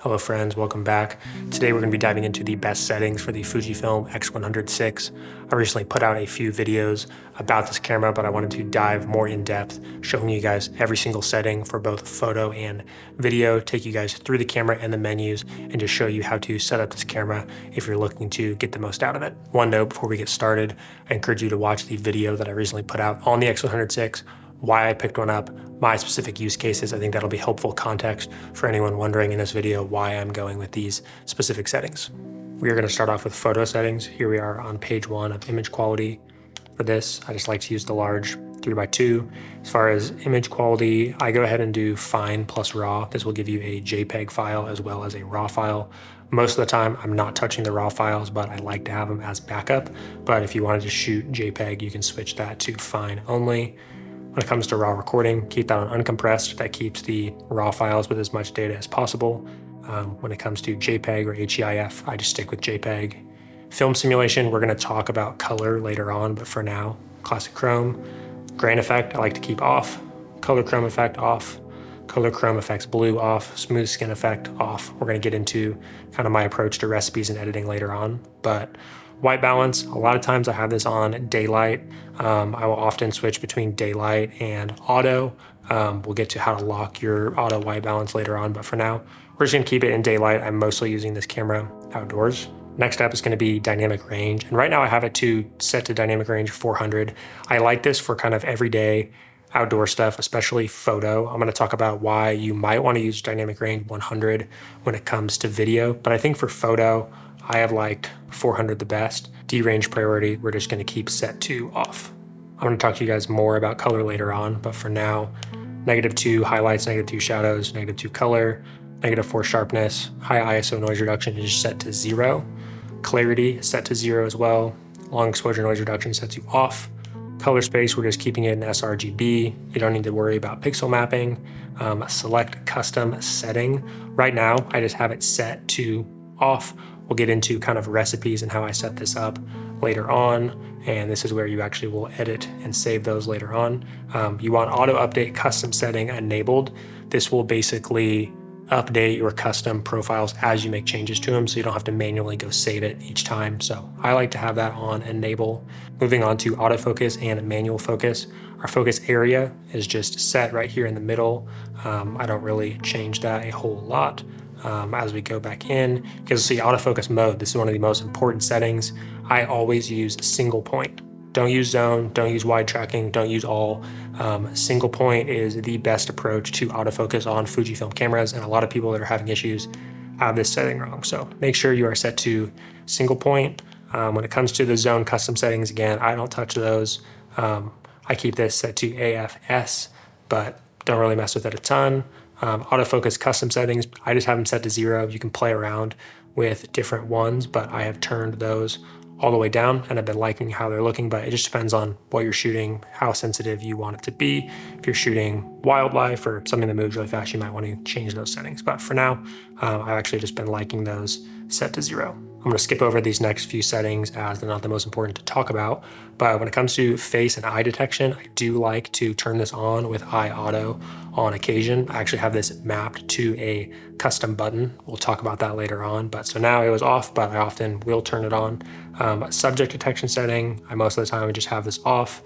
Hello friends, welcome back. Today we're going to be diving into the best settings for the Fujifilm X100VI. I recently put out a few videos about this camera, but I wanted to dive more in depth, showing you guys every single setting for both photo and video, take you guys through the camera and the menus, and just show you how to set up this camera if you're looking to get the most out of it. One note before we get started, I encourage you to watch the video that I recently put out on the X100VI, why I picked one up, my specific use cases. I think that'll be helpful context for anyone wondering in this video why I'm going with these specific settings. We are going to start off with photo settings. Here we are on page 1 of image quality. For this, I just like to use the large 3x2. As far as image quality, I go ahead and do fine plus raw. This will give you a JPEG file as well as a raw file. Most of the time, I'm not touching the raw files, but I like to have them as backup. But if you wanted to shoot JPEG, you can switch that to fine only. When it comes to raw recording, keep that on uncompressed. That keeps the raw files with as much data as possible. When it comes to JPEG or HEIF, I just stick with JPEG. Film simulation, we're going to talk about color later on, but for now, classic chrome. Grain effect, I like to keep off. Color chrome effect off. Color chrome effects blue off. Smooth skin effect off. We're going to get into kind of my approach to recipes and editing later on, but white balance, a lot of times I have this on daylight. I will often switch between daylight and auto. We'll get to how to lock your auto white balance later on, but for now, we're just gonna keep it in daylight. I'm mostly using this camera outdoors. Next up is gonna be dynamic range. And right now I have it set to dynamic range 400. I like this for kind of everyday outdoor stuff, especially photo. I'm gonna talk about why you might wanna use dynamic range 100 when it comes to video, but I think for photo, I have liked 400 the best. D-range priority, we're just gonna keep set to off. I'm gonna talk to you guys more about color later on, but for now, -2 highlights, -2 shadows, -2 color, -4 sharpness, high ISO noise reduction is set to 0. Clarity is set to 0 as well. Long exposure noise reduction set to off. Color space, we're just keeping it in sRGB. You don't need to worry about pixel mapping. Select custom setting. Right now, I just have it set to off. We'll get into kind of recipes and how I set this up later on. And this is where you actually will edit and save those later on. You want auto update custom setting enabled. This will basically update your custom profiles as you make changes to them, so you don't have to manually go save it each time. So I like to have that on enable. Moving on to autofocus and manual focus. Our focus area is just set right here in the middle. I don't really change that a whole lot. As we go back in, you'll see autofocus mode. This is one of the most important settings. I always use single point. Don't use zone, don't use wide tracking, don't use all. Single point is the best approach to autofocus on Fujifilm cameras, and a lot of people that are having issues have this setting wrong. So make sure you are set to single point. When it comes to the zone custom settings, again, I don't touch those. I keep this set to AFS, but don't really mess with it a ton. Autofocus custom settings, I just have them set to 0. You can play around with different ones, but I have turned those all the way down and I've been liking how they're looking, but it just depends on what you're shooting, how sensitive you want it to be. If you're shooting wildlife or something that moves really fast, you might want to change those settings. But for now, I've actually just been liking those set to 0. I'm gonna skip over these next few settings as they're not the most important to talk about. But when it comes to face and eye detection, I do like to turn this on with eye auto on occasion. I actually have this mapped to a custom button. We'll talk about that later on. But so now it was off, but I often will turn it on. Subject detection setting, I most of the time I just have this off.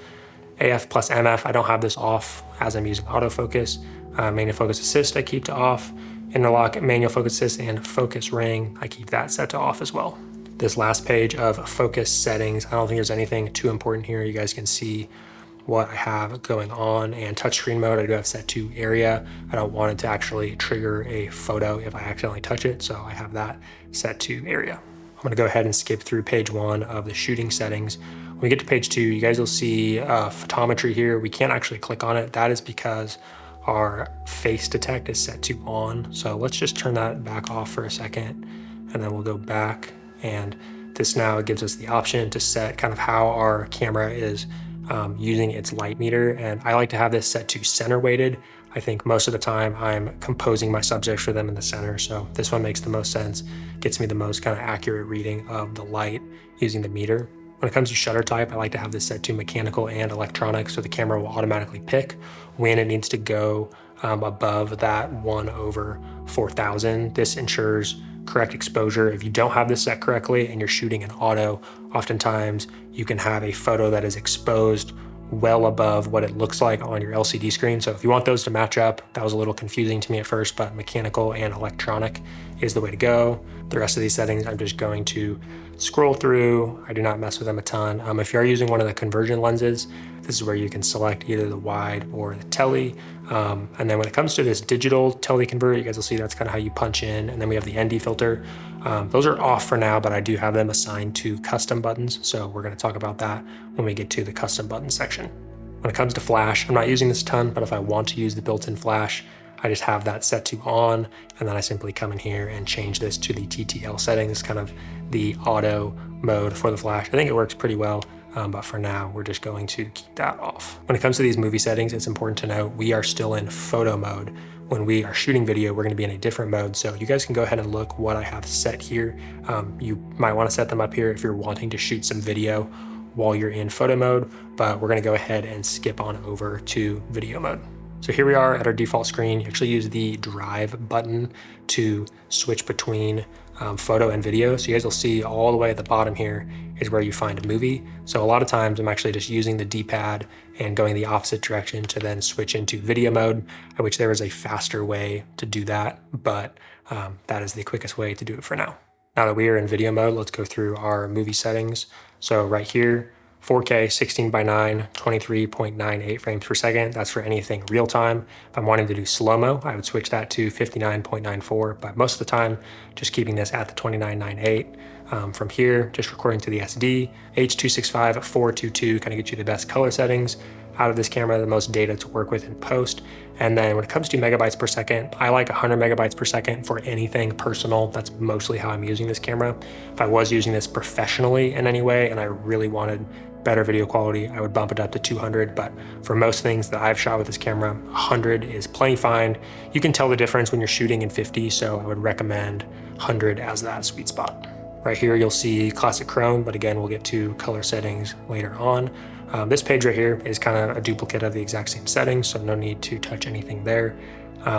AF plus MF, I don't have this off as I'm using autofocus. Manual focus assist, I keep to off. Interlock, manual focus assist, and focus ring, I keep that set to off as well. This last page of focus settings, I don't think there's anything too important here. You guys can see what I have going on, and touchscreen mode, I do have set to area. I don't want it to actually trigger a photo if I accidentally touch it, so I have that set to area. I'm gonna go ahead and skip through page 1 of the shooting settings. When we get to page 2, you guys will see photometry here. We can't actually click on it. That is because our face detect is set to on. So let's just turn that back off for a second, and then we'll go back. And this now gives us the option to set kind of how our camera is using its light meter. And I like to have this set to center weighted. I think most of the time I'm composing my subjects for them in the center. So this one makes the most sense, gets me the most kind of accurate reading of the light using the meter. When it comes to shutter type, I like to have this set to mechanical and electronic, so the camera will automatically pick when it needs to go above that 1/4000. This ensures correct exposure. If you don't have this set correctly and you're shooting in auto, oftentimes you can have a photo that is exposed well above what it looks like on your LCD screen. So if you want those to match up, that was a little confusing to me at first, but mechanical and electronic is the way to go. The rest of these settings, I'm just going to scroll through. I do not mess with them a ton. If you are using one of the conversion lenses, this is where you can select either the wide or the tele. And then when it comes to this digital tele convert, you guys will see that's kind of how you punch in. And then we have the ND filter. Those are off for now, but I do have them assigned to custom buttons. So we're going to talk about that when we get to the custom button section. When it comes to flash, I'm not using this a ton, but if I want to use the built-in flash, I just have that set to on, and then I simply come in here and change this to the TTL settings, kind of the auto mode for the flash. I think it works pretty well, but for now, we're just going to keep that off. When it comes to these movie settings, it's important to note we are still in photo mode. When we are shooting video, we're gonna be in a different mode. So you guys can go ahead and look what I have set here. You might wanna set them up here if you're wanting to shoot some video while you're in photo mode, but we're gonna go ahead and skip on over to video mode. So here we are at our default screen. You actually use the drive button to switch between photo and video. So you guys will see all the way at the bottom here is where you find a movie. So a lot of times I'm actually just using the D-pad and going the opposite direction to then switch into video mode, which there is a faster way to do that, but that is the quickest way to do it for now. Now that we are in video mode, let's go through our movie settings. So right here, 4K 16:9, 23.98 frames per second. That's for anything real time. If I'm wanting to do slow-mo, I would switch that to 59.94, but most of the time, just keeping this at the 29.98. From here, just recording to the SD, H.265 422 kind of gets you the best color settings out of this camera, the most data to work with in post. And then when it comes to megabytes per second, I like 100 megabytes per second for anything personal. That's mostly how I'm using this camera. If I was using this professionally in any way and I really wanted better video quality, I would bump it up to 200, but for most things that I've shot with this camera, 100 is plenty fine. You can tell the difference when you're shooting in 50, so I would recommend 100 as that sweet spot. Right here, you'll see classic chrome, but again, we'll get to color settings later on. This page right here is kind of a duplicate of the exact same settings, so no need to touch anything there.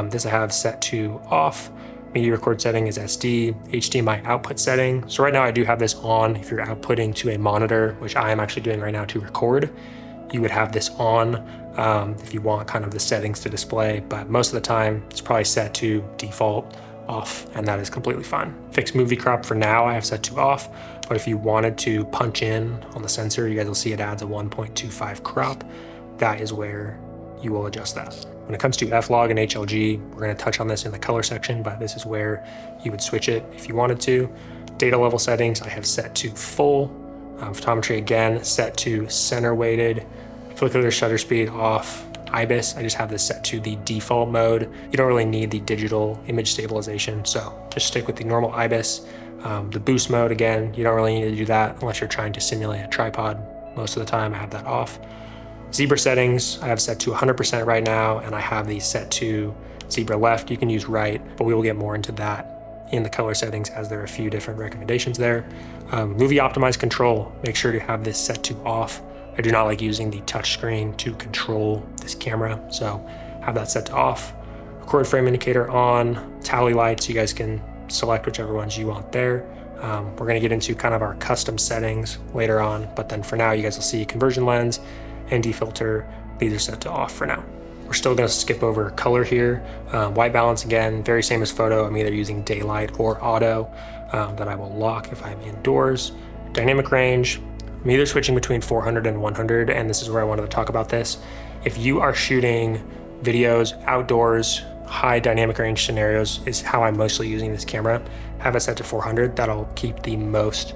This I have set to off. Media record setting is SD, HDMI output setting. So right now I do have this on. If you're outputting to a monitor, which I am actually doing right now to record, you would have this on if you want kind of the settings to display, but most of the time it's probably set to default off, and that is completely fine. Fixed movie crop for now I have set to off, but if you wanted to punch in on the sensor, you guys will see it adds a 1.25 crop. That is where you will adjust that. When it comes to F-log and HLG, we're going to touch on this in the color section, but this is where you would switch it if you wanted to. Data level settings I have set to full. Photometry again set to center weighted. Flicker shutter speed off. IBIS, I just have this set to the default mode. You don't really need the digital image stabilization, so just stick with the normal IBIS. The boost mode, again, you don't really need to do that unless you're trying to simulate a tripod. Most of the time I have that off. Zebra settings, I have set to 100% right now, and I have these set to zebra left. You can use right, but we will get more into that in the color settings as there are a few different recommendations there. Movie optimized control, make sure to have this set to off. I do not like using the touch screen to control this camera, so have that set to off. Record frame indicator on, tally lights, you guys can select whichever ones you want there. We're gonna get into kind of our custom settings later on, but then for now you guys will see conversion lens, ND filter, these are set to off for now. We're still gonna skip over color here. White balance, again, very same as photo. I'm either using daylight or auto that I will lock if I'm indoors. Dynamic range, I'm either switching between 400 and 100, and this is where I wanted to talk about this. If you are shooting videos outdoors, high dynamic range scenarios is how I'm mostly using this camera. Have it set to 400, that'll keep the most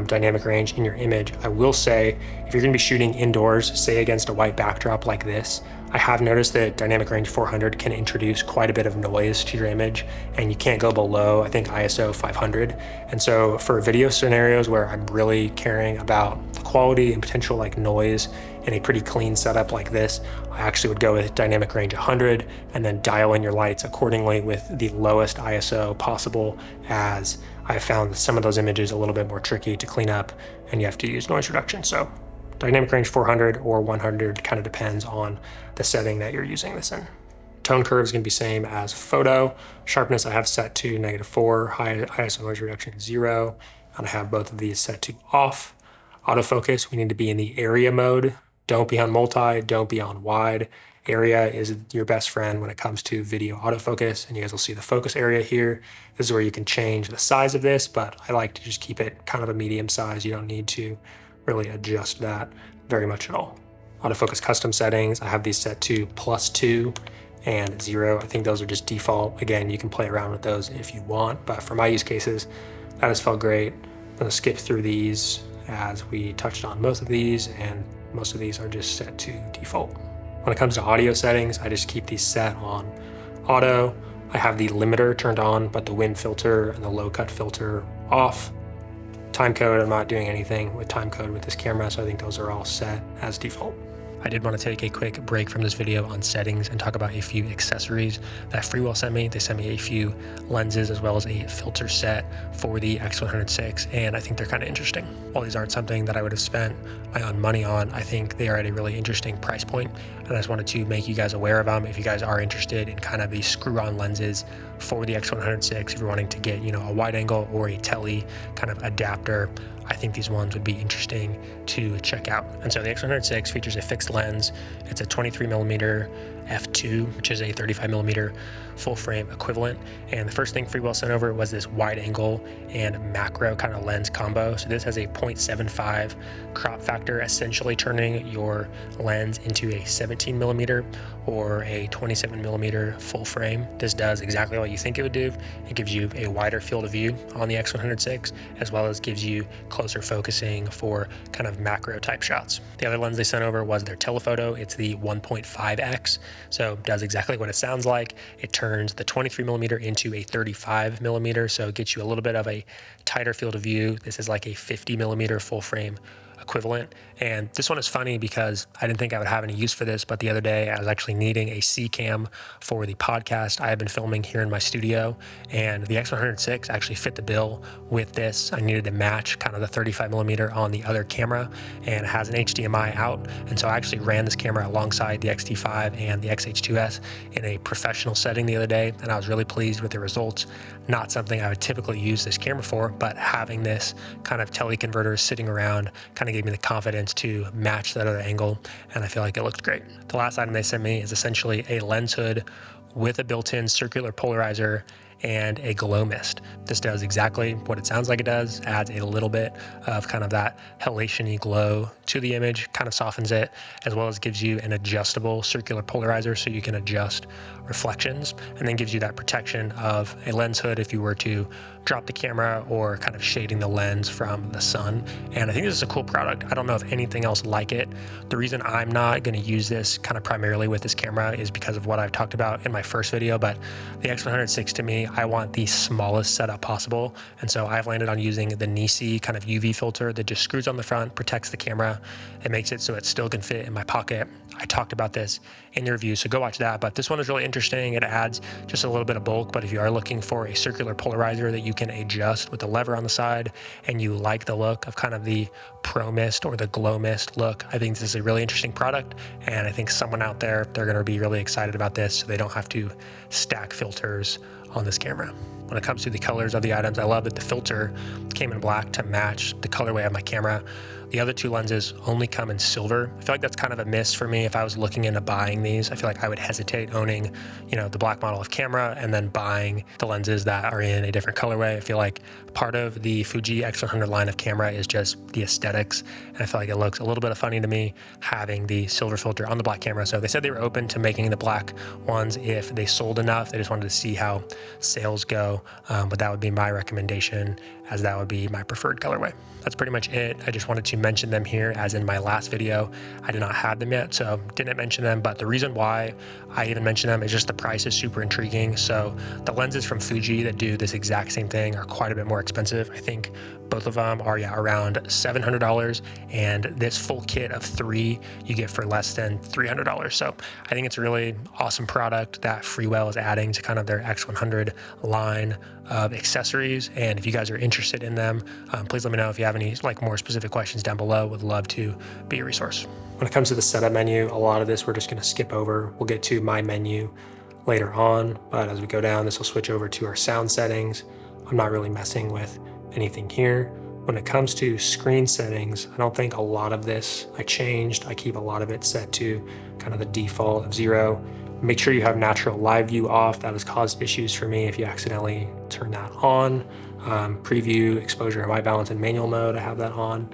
dynamic range in your image. I will say, if you're gonna be shooting indoors, say against a white backdrop like this, I have noticed that dynamic range 400 can introduce quite a bit of noise to your image, and you can't go below, I think, ISO 500. And so for video scenarios where I'm really caring about the quality and potential like noise in a pretty clean setup like this, I actually would go with dynamic range 100 and then dial in your lights accordingly with the lowest ISO possible, as I found some of those images a little bit more tricky to clean up and you have to use noise reduction. So dynamic range 400 or 100 kind of depends on the setting that you're using this in. Tone curve is going to be same as photo. Sharpness I have set to -4, high ISO noise reduction 0, and I have both of these set to off. Autofocus, we need to be in the area mode. Don't be on multi, don't be on wide. Area is your best friend when it comes to video autofocus, and you guys will see the focus area here. This is where you can change the size of this, but I like to just keep it kind of a medium size. You don't need to really adjust that very much at all. Autofocus custom settings, I have these set to +2 and 0. I think those are just default. Again, you can play around with those if you want, but for my use cases, that has felt great. I'm gonna skip through these as we touched on most of these, and most of these are just set to default. When it comes to audio settings, I just keep these set on auto. I have the limiter turned on, but the wind filter and the low cut filter off. Time code, I'm not doing anything with time code with this camera, so I think those are all set as default. I did want to take a quick break from this video on settings and talk about a few accessories that Freewell sent me. They sent me a few lenses as well as a filter set for the X100VI, and I think they're kind of interesting. While these aren't something that I would have spent my own money on, I think they are at a really interesting price point, and I just wanted to make you guys aware of them if you guys are interested in kind of the screw-on lenses for the X100VI. If you're wanting to get, a wide angle or a tele kind of adapter, I think these ones would be interesting to check out. And so the X100VI features a fixed lens. It's a 23mm f2, which is a 35mm full frame equivalent. And the first thing Freewell sent over was this wide angle and macro kind of lens combo. So this has a 0.75 crop factor, essentially turning your lens into a 17mm or a 27mm full frame. This does exactly what you think it would do. It gives you a wider field of view on the X100VI, as well as gives you closer focusing for kind of macro type shots. The other lens they sent over was their telephoto. It's the 1.5x. So it does exactly what it sounds like. It turns the 23mm into a 35mm, so it gets you a little bit of a tighter field of view. This is like a 50mm full frame equivalent. And this one is funny because I didn't think I would have any use for this, but the other day I was actually needing a C cam for the podcast I have been filming here in my studio, and the X100VI actually fit the bill with this. I needed to match kind of the 35mm on the other camera, and it has an HDMI out. And so I actually ran this camera alongside the X-T5 and the X-H2S in a professional setting the other day, and I was really pleased with the results. Not something I would typically use this camera for, but having this kind of teleconverter sitting around kind of gave me the confidence to match that other angle, and I feel like it looked great. The last item they sent me is essentially a lens hood with a built-in circular polarizer and a glow mist. This does exactly what it sounds like it does, adds a little bit of kind of that halation-y glow to the image, kind of softens it, as well as gives you an adjustable circular polarizer so you can adjust reflections, and then gives you that protection of a lens hood if you were to drop the camera or kind of shading the lens from the sun. And I think this is a cool product. I don't know of anything else like it. The reason I'm not going to use this kind of primarily with this camera is because of what I've talked about in my first video, but the X100VI to me, I want the smallest setup possible. And so I've landed on using the Nisi kind of UV filter that just screws on the front, protects the camera. It makes it so it still can fit in my pocket. I talked about this in the review, so go watch that. But this one is really interesting. It adds just a little bit of bulk, but if you are looking for a circular polarizer that you can adjust with the lever on the side, and you like the look of kind of the Pro Mist or the Glow Mist look, I think this is a really interesting product. And I think someone out there, they're gonna be really excited about this, so they don't have to stack filters on this camera. When it comes to the colors of the items, I love that the filter came in black to match the colorway of my camera. The other two lenses only come in silver. I feel like that's kind of a miss for me if I was looking into buying these. I feel like I would hesitate owning, the black model of camera and then buying the lenses that are in a different colorway. I feel like part of the Fuji X100 line of camera is just the aesthetics, and I feel like it looks a little bit funny to me having the silver filter on the black camera. So they said they were open to making the black ones if they sold enough. They just wanted to see how sales go, but that would be my recommendation, as that would be my preferred colorway. That's pretty much it. I just wanted to mention them here, as in my last video, I did not have them yet, so didn't mention them. But the reason why I even mention them is just the price is super intriguing. So the lenses from Fuji that do this exact same thing are quite a bit more expensive. I think both of them are around $700, and this full kit of 3 you get for less than $300. So I think it's a really awesome product that Freewell is adding to kind of their X100 line of accessories. And if you guys are interested in them, please let me know if you have any more specific questions down below. Would love to be a resource. When it comes to the setup menu, a lot of this we're just going to skip over. We'll get to my menu later on, but as we go down, this will switch over to our sound settings. I'm not really messing with anything here. When it comes to screen settings, I don't think a lot of this I changed. I keep a lot of it set to kind of the default of 0. Make sure you have natural live view off. That has caused issues for me if you accidentally turn that on. Preview, exposure, and white balance in manual mode, I have that on.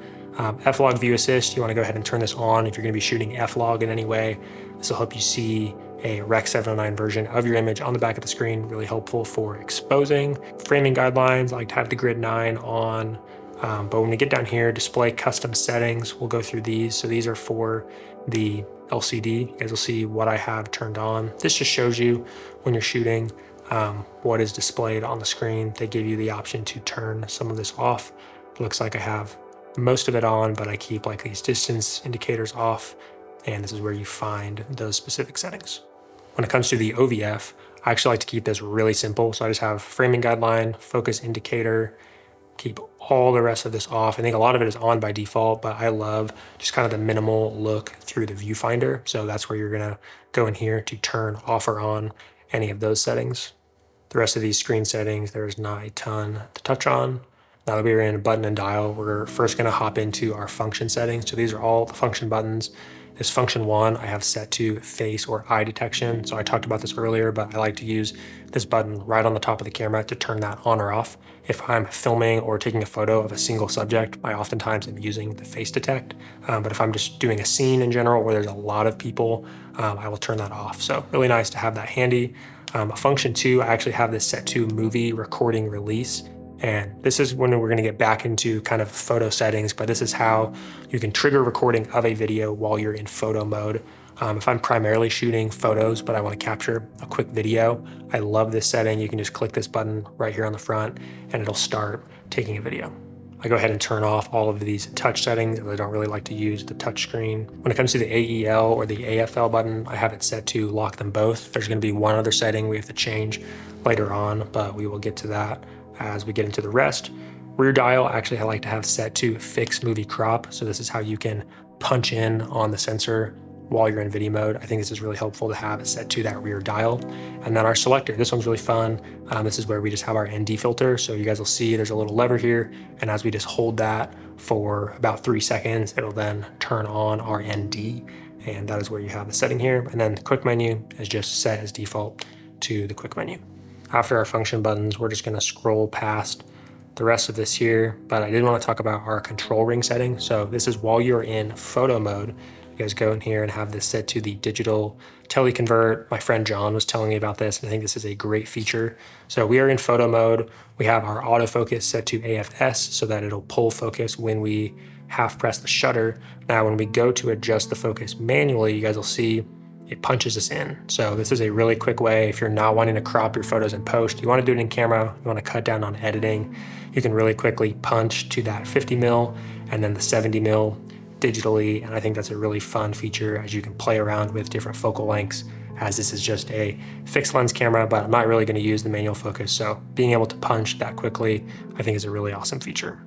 F-log view assist, you want to go ahead and turn this on if you're going to be shooting F-log in any way. This will help you see a Rec. 709 version of your image on the back of the screen, really helpful for exposing. Framing guidelines, I like to have the grid 9 on. But when we get down here, display custom settings, we'll go through these. So these are for the LCD. You guys will see what I have turned on. This just shows you when you're shooting what is displayed on the screen. They give you the option to turn some of this off. It looks like I have most of it on, but I keep like these distance indicators off, and this is where you find those specific settings. When it comes to the OVF, I actually like to keep this really simple. So I just have framing guideline, focus indicator, keep all the rest of this off. I think a lot of it is on by default, but I love just kind of the minimal look through the viewfinder. So that's where you're gonna go in here to turn off or on any of those settings. The rest of these screen settings, there's not a ton to touch on. Now that we're in button and dial, we're first gonna hop into our function settings. So these are all the function buttons. This function 1 I have set to face or eye detection. So I talked about this earlier, but I like to use this button right on the top of the camera to turn that on or off. If I'm filming or taking a photo of a single subject, I oftentimes am using the face detect. But if I'm just doing a scene in general where there's a lot of people, I will turn that off. So really nice to have that handy. Function 2, I actually have this set to movie recording release. And this is when we're going to get back into kind of photo settings, but this is how you can trigger recording of a video while you're in photo mode. If I'm primarily shooting photos, but I want to capture a quick video, I love this setting. You can just click this button right here on the front and it'll start taking a video. I go ahead and turn off all of these touch settings. I don't really like to use the touch screen. When it comes to the AEL or the AFL button, I have it set to lock them both. There's going to be one other setting we have to change later on, but we will get to that as we get into the rest. Rear dial, actually I like to have set to fixed movie crop. So this is how you can punch in on the sensor while you're in video mode. I think this is really helpful to have it set to that rear dial. And then our selector, this one's really fun. This is where we just have our ND filter. So you guys will see there's a little lever here. And as we just hold that for about 3 seconds, it'll then turn on our ND. And that is where you have the setting here. And then the quick menu is just set as default to the quick menu. After our function buttons, we're just gonna scroll past the rest of this here, but I did want to talk about our control ring setting. So this is while you're in photo mode, you guys go in here and have this set to the digital teleconvert. My friend John was telling me about this, and I think this is a great feature. So we are in photo mode. We have our autofocus set to AFS so that it'll pull focus when we half press the shutter. Now, when we go to adjust the focus manually, you guys will see it punches us in. So this is a really quick way if you're not wanting to crop your photos in post, you want to do it in camera, you want to cut down on editing, you can really quickly punch to that 50 mil and then the 70 mil digitally. And I think that's a really fun feature as you can play around with different focal lengths, as this is just a fixed lens camera, but I'm not really going to use the manual focus. So being able to punch that quickly, I think is a really awesome feature.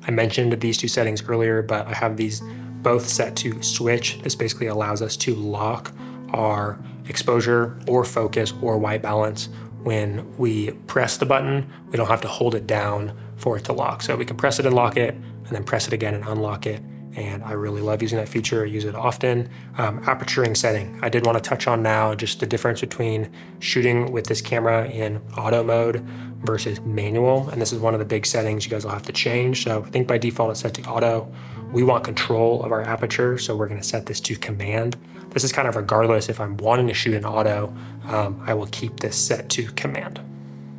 I mentioned these two settings earlier, but I have these both set to switch. This basically allows us to lock our exposure or focus or white balance. When we press the button, we don't have to hold it down for it to lock. So we can press it and lock it, and then press it again and unlock it. And I really love using that feature. I use it often. Aperturing setting, I did want to touch on now just the difference between shooting with this camera in auto mode versus manual. And this is one of the big settings you guys will have to change. So I think by default it's set to auto. We want control of our aperture, so we're going to set this to command. This is kind of regardless if I'm wanting to shoot in auto, I will keep this set to command.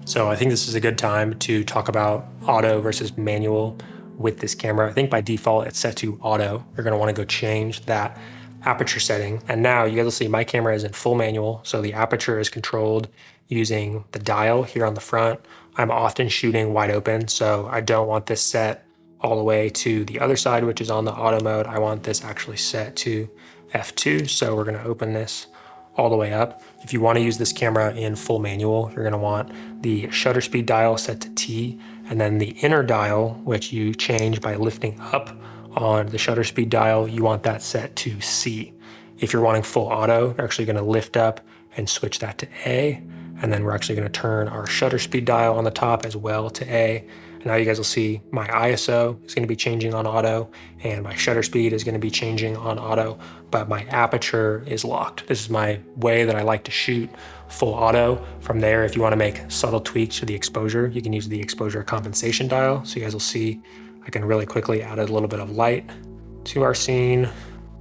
So I think this is a good time to talk about auto versus manual with this camera. I think by default it's set to auto. You're going to want to go change that aperture setting. And now you guys will see my camera is in full manual. So the aperture is controlled using the dial here on the front. I'm often shooting wide open, so I don't want this set all the way to the other side, which is on the auto mode. I want this actually set to F2. So we're going to open this all the way up. If you want to use this camera in full manual, you're going to want the shutter speed dial set to T, and then the inner dial, which you change by lifting up on the shutter speed dial, you want that set to C. If you're wanting full auto, you're actually going to lift up and switch that to A. And then we're actually going to turn our shutter speed dial on the top as well to A. And now you guys will see my ISO is going to be changing on auto and my shutter speed is going to be changing on auto, but my aperture is locked. This is my way that I like to shoot, full auto. From there, if you want to make subtle tweaks to the exposure, you can use the exposure compensation dial. So you guys will see I can really quickly add a little bit of light to our scene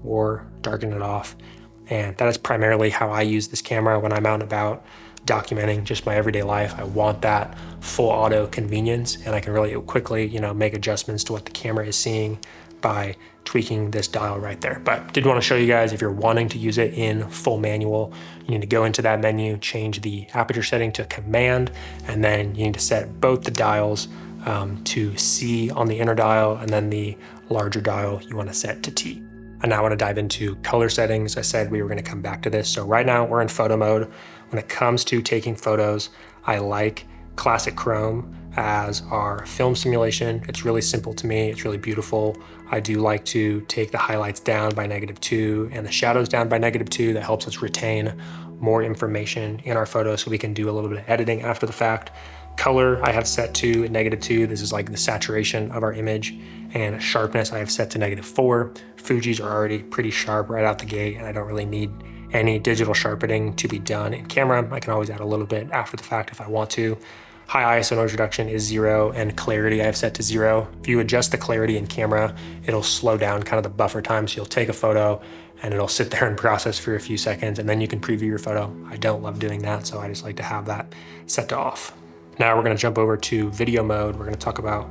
or darken it off. And that is primarily how I use this camera when I'm out and about documenting just my everyday life. I want that full auto convenience, and I can really quickly, make adjustments to what the camera is seeing by tweaking this dial right there. But did want to show you guys, if you're wanting to use it in full manual, you need to go into that menu, change the aperture setting to command, and then you need to set both the dials to C on the inner dial, and then the larger dial you want to set to T. And now I want to dive into color settings. I said we were going to come back to this. So right now we're in photo mode. When it comes to taking photos, I like classic chrome as our film simulation. It's really simple to me. It's really beautiful. I do like to take the highlights down by -2 and the shadows down by -2. That helps us retain more information in our photo so we can do a little bit of editing after the fact. Color I have set to -2. This is like the saturation of our image. And sharpness I have set to -4. Fuji's are already pretty sharp right out the gate, and I don't really need any digital sharpening to be done in camera. I can always add a little bit after the fact if I want to. High ISO noise reduction is 0, and clarity I have set to 0. If you adjust the clarity in camera, it'll slow down kind of the buffer time. So you'll take a photo and it'll sit there and process for a few seconds, and then you can preview your photo. I don't love doing that, so I just like to have that set to off. Now we're gonna jump over to video mode. We're gonna talk about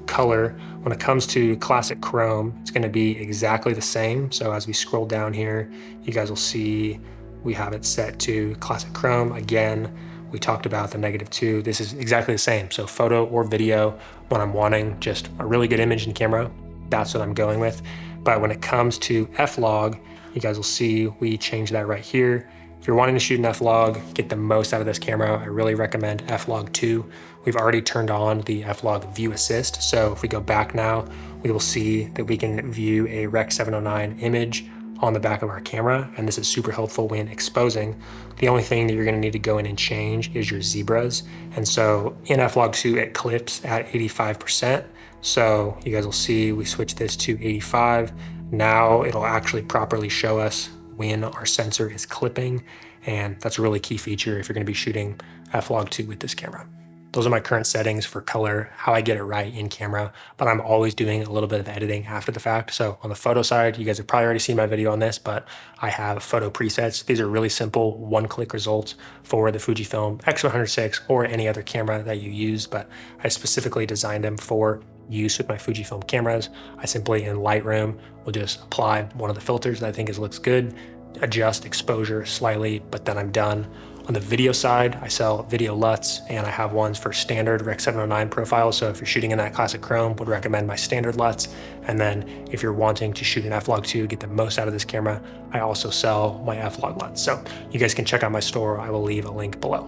color. When it comes to classic chrome, it's going to be exactly the same. So as we scroll down here, you guys will see we have it set to classic chrome. Again, we talked about the -2. This is exactly the same. So photo or video, when I'm wanting just a really good image in camera, that's what I'm going with. But when it comes to F-log, you guys will see we change that right here. If you're wanting to shoot an F-log, get the most out of this camera, I really recommend F-log 2. We've already turned on the F-log view assist. So if we go back now, we will see that we can view a Rec. 709 image on the back of our camera. And this is super helpful when exposing. The only thing that you're gonna need to go in and change is your zebras. And so in F-log 2, it clips at 85%. So you guys will see we switch this to 85. Now it'll actually properly show us when our sensor is clipping, and that's a really key feature if you're going to be shooting F-log 2 with this camera. Those are my current settings for color, how I get it right in camera, but I'm always doing a little bit of editing after the fact. So on the photo side, you guys have probably already seen my video on this, but I have photo presets. These are really simple one-click results for the Fujifilm X100VI or any other camera that you use, but I specifically designed them for use with my Fujifilm cameras. I simply, in Lightroom, will just apply one of the filters that I think looks good, adjust exposure slightly, but then I'm done. On the video side, I sell video LUTs, and I have ones for standard Rec. 709 profiles. So if you're shooting in that classic chrome, would recommend my standard LUTs. And then if you're wanting to shoot an F-log 2, get the most out of this camera, I also sell my F-log LUTs. So you guys can check out my store. I will leave a link below.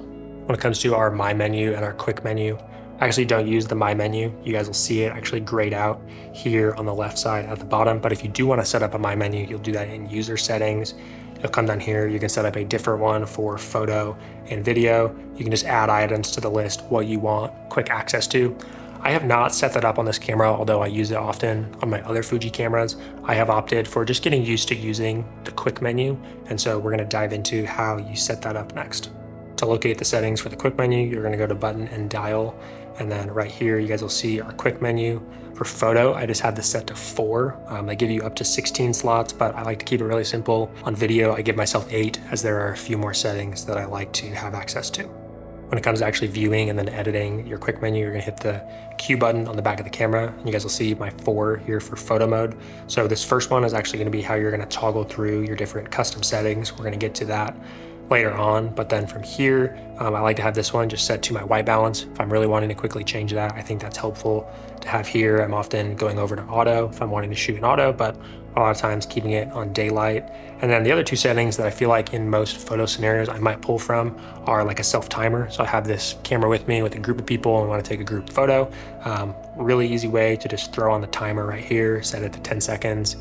When it comes to our My Menu and our Quick Menu, I actually don't use the My Menu. You guys will see it actually grayed out here on the left side at the bottom. But if you do want to set up a My Menu, you'll do that in User Settings. You'll come down here, you can set up a different one for photo and video. You can just add items to the list, what you want quick access to. I have not set that up on this camera, although I use it often on my other Fuji cameras. I have opted for just getting used to using the quick menu. And so we're gonna dive into how you set that up next. To locate the settings for the quick menu, you're gonna go to button and dial. And then right here, you guys will see our quick menu. For photo, I just have this set to 4. They give you up to 16 slots, but I like to keep it really simple. On video, I give myself 8, as there are a few more settings that I like to have access to. When it comes to actually viewing and then editing your quick menu, you're gonna hit the Q button on the back of the camera, and you guys will see my 4 here for photo mode. So this first one is actually gonna be how you're gonna toggle through your different custom settings. We're gonna get to that later on, but then from here, I like to have this one just set to my white balance. If I'm really wanting to quickly change that, I think that's helpful to have here. I'm often going over to auto if I'm wanting to shoot in auto, but a lot of times keeping it on daylight. And then the other 2 settings that I feel like in most photo scenarios I might pull from are like a self timer. So I have this camera with me with a group of people and want to take a group photo. Really easy way to just throw on the timer right here, set it to 10 seconds.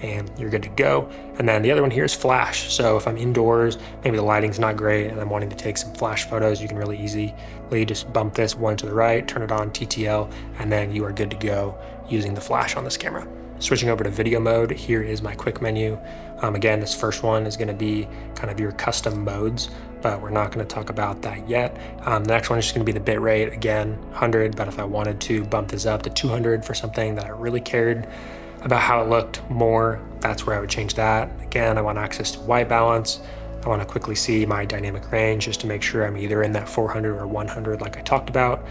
and you're good to go. And then the other one here is flash. So if I'm indoors, maybe the lighting's not great and I'm wanting to take some flash photos, you can really easily just bump this one to the right, turn it on TTL, and then you are good to go using the flash on this camera. Switching over to video mode, here is my quick menu. Again, this first one is gonna be kind of your custom modes, but we're not gonna talk about that yet. The next one is just gonna be the bit rate, again, 100, but if I wanted to bump this up to 200 for something that I really cared about how it looked more, that's where I would change that. Again, I want access to white balance. I want to quickly see my dynamic range just to make sure I'm either in that 400 or 100 like I talked about.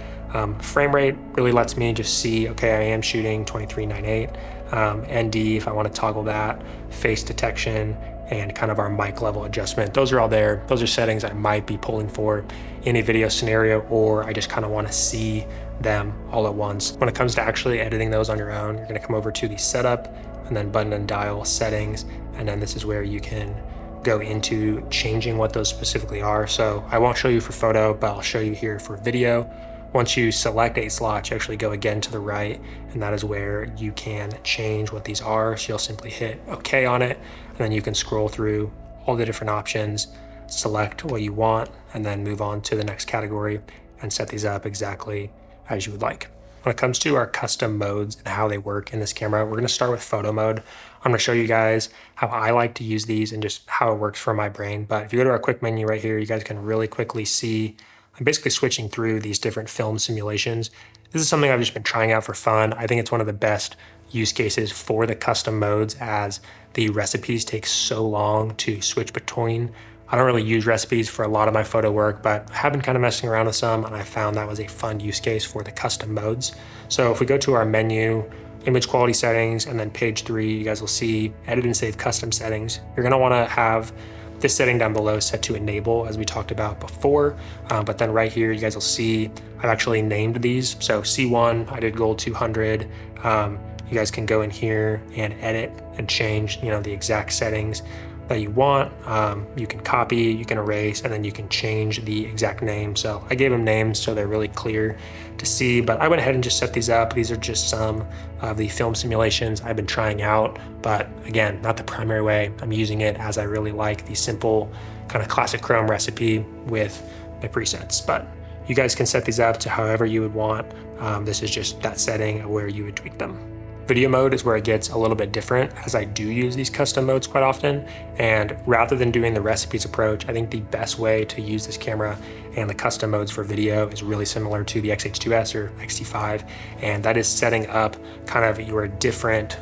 Frame rate really lets me just see, okay, I am shooting 2398. ND, if I want to toggle that, face detection, and kind of our mic level adjustment. Those are all there. Those are settings I might be pulling for in a video scenario, or I just kind of want to see them all at once. When it comes to actually editing those on your own, you're going to come over to the setup and then button and dial settings. And then this is where you can go into changing what those specifically are. So I won't show you for photo, but I'll show you here for video. Once you select a slot, you actually go again to the right, and that is where you can change what these are. So you'll simply hit OK on it, and then you can scroll through all the different options, select what you want, and then move on to the next category and set these up exactly as you would like. When it comes to our custom modes and how they work in this camera, we're gonna start with photo mode. I'm gonna show you guys how I like to use these and just how it works for my brain. But if you go to our quick menu right here, you guys can really quickly see I'm basically switching through these different film simulations. This is something I've just been trying out for fun. I think it's one of the best use cases for the custom modes, as the recipes take so long to switch between. I don't really use recipes for a lot of my photo work, but I have been kind of messing around with some, and I found that was a fun use case for the custom modes. So if we go to our menu, image quality settings, and then page 3, you guys will see edit and save custom settings. You're gonna wanna have this setting down below set to enable, as we talked about before. But then right here, you guys will see I've actually named these. So C1, I did gold 200. You guys can go in here and edit and change, the exact settings that you want. You can copy, you can erase, and then you can change the exact name. So I gave them names so they're really clear to see, but I went ahead and just set these up. These are just some of the film simulations I've been trying out, but again, not the primary way. I'm using it as I really like the simple kind of classic Chrome recipe with my presets, but you guys can set these up to however you would want. This is just that setting where you would tweak them. Video mode is where it gets a little bit different, as I do use these custom modes quite often. And rather than doing the recipes approach, I think the best way to use this camera and the custom modes for video is really similar to the X-H2S or X-T5. And that is setting up kind of your different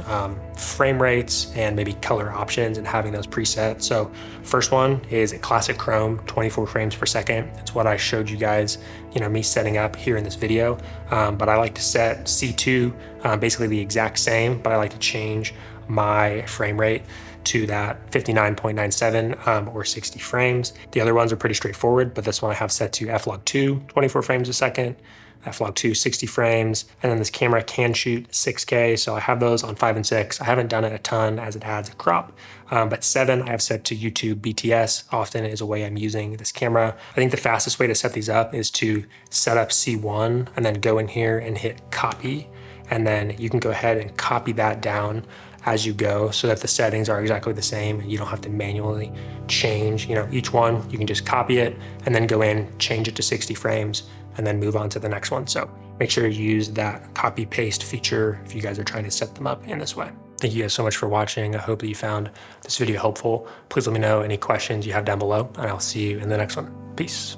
frame rates and maybe color options and having those presets. So first one is a classic Chrome, 24 frames per second. It's what I showed you guys, me setting up here in this video. But I like to set C2, basically the exact same, but I like to change my frame rate to that 59.97 or 60 frames. The other ones are pretty straightforward, but this one I have set to flog2, 24 frames a second, flog2, 60 frames, and then this camera can shoot 6K, so I have those on 5 and 6. I haven't done it a ton as it adds a crop, but 7 I have set to YouTube BTS. Often is a way I'm using this camera. I think the fastest way to set these up is to set up C1 and then go in here and hit copy, and then you can go ahead and copy that down as you go so that the settings are exactly the same and you don't have to manually change each one. You can just copy it and then go in, change it to 60 frames, and then move on to the next one. So make sure you use that copy paste feature if you guys are trying to set them up in this way. Thank you guys so much for watching. I hope that you found this video helpful. Please let me know any questions you have down below, and I'll see you in the next one. Peace.